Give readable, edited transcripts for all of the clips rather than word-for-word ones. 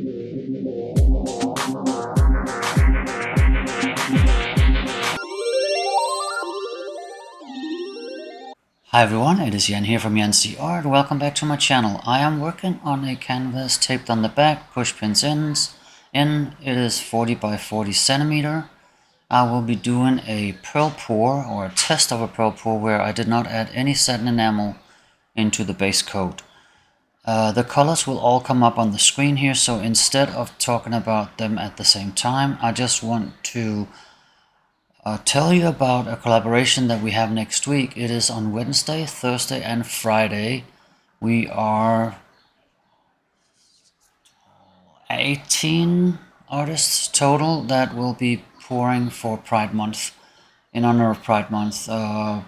Hi everyone, it is Jan here from Jan's Art. Welcome back to my channel. I am working on a canvas taped on the back, push pins in. It is 40 by 40 centimeter. I will be doing a pearl pour, or a test of a pearl pour, where I did not add any satin enamel into the base coat. The colors will all come up on the screen here, so instead of talking about them at the same time, I just want to tell you about a collaboration that we have next week. It is on Wednesday, Thursday and Friday. We are 18 artists total that will be pouring for Pride Month, in honor of Pride Month.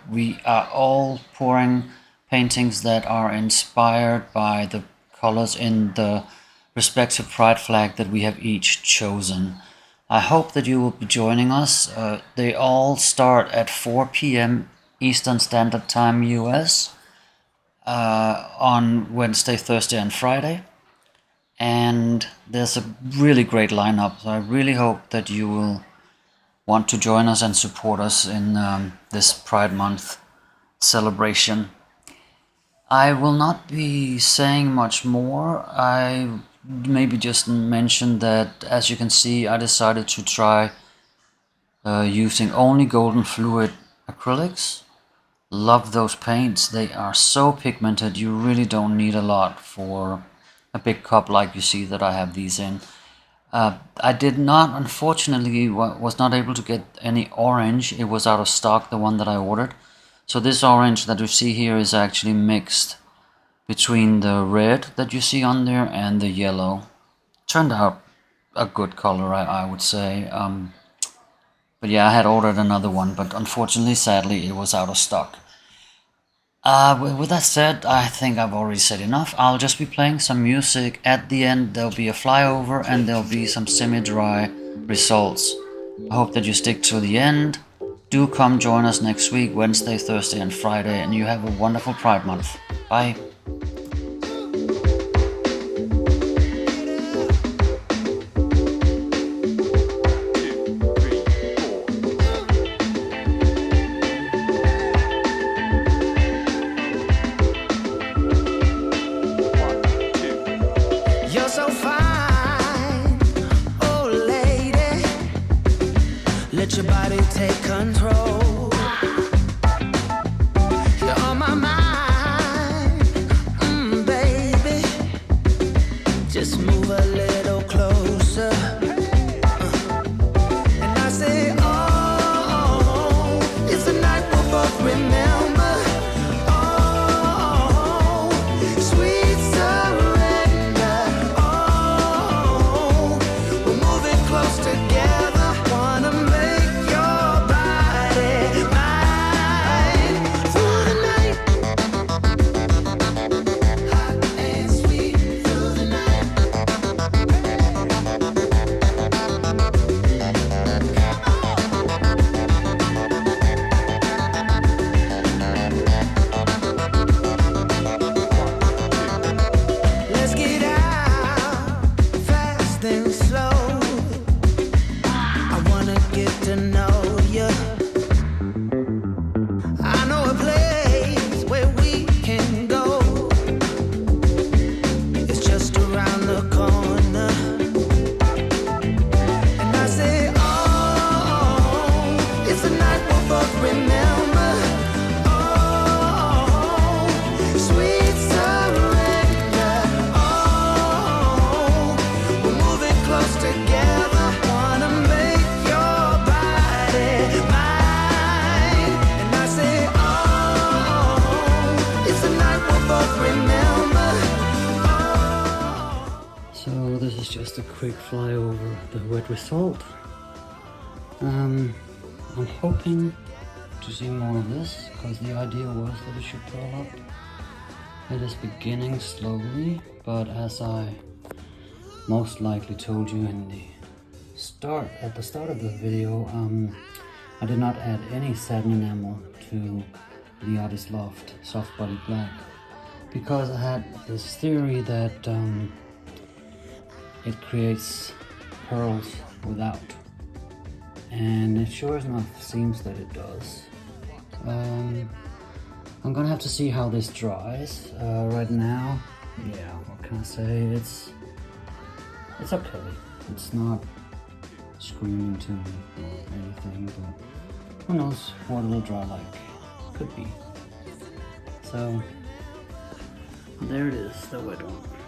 We are all pouring paintings that are inspired by the colors in the respective Pride flag that we have each chosen. I hope that you will be joining us. They all start at 4 p.m. Eastern Standard Time US on Wednesday, Thursday and Friday. And there's a really great lineup, so I really hope that you will want to join us and support us in this Pride Month celebration. I will not be saying much more. I maybe just mention that, as you can see, I decided to try using only golden fluid acrylics. Love those paints. They are so pigmented. You really don't need a lot for a big cup like you see that I have these in. I did not, unfortunately, was not able to get any orange. It was out of stock, the one that I ordered. So this orange that you see here is actually mixed between the red that you see on there and the yellow. Turned out a good color, I would say. But yeah, I had ordered another one, but unfortunately, sadly, it was out of stock. With that said, I think I've already said enough. I'll just be playing some music. At the end, there'll be a flyover and there'll be some semi-dry results. I hope that you stick to the end. Do come join us next week, Wednesday, Thursday and Friday, and you have a wonderful Pride Month. Bye. Let your body take control. You're on my mind, baby. Just move a little closer. And I say, oh, it's a night we'll both remember. Oh, sweet surrender. Oh, we're moving close together. Wanna make your body mine through the night. Hot and sweet through the night. Let's get out, fast and slow. I wanna get to know you. I know a place where we can go. It's just around the corner. And I say, oh, it's a night we'll both remember. Oh, sweet surrender. Oh, we're moving close together. Wanna make your body mine. And I say, oh, it's a night we'll both remember. So this is just a quick flyover the wet result. I'm hoping to see more of this, because the idea was that it should curl up. It is beginning slowly, but as I most likely told you in the at the start of the video, I did not add any satin enamel to the artist Loft Soft Body Black, because I had this theory that it creates pearls without, and it sure enough seems that it does. I'm gonna have to see how this dries. Right now, yeah, what can I say? It's okay. It's not screaming to me or anything, but who knows what it'll dry like. Could be. So there it is, the wet one.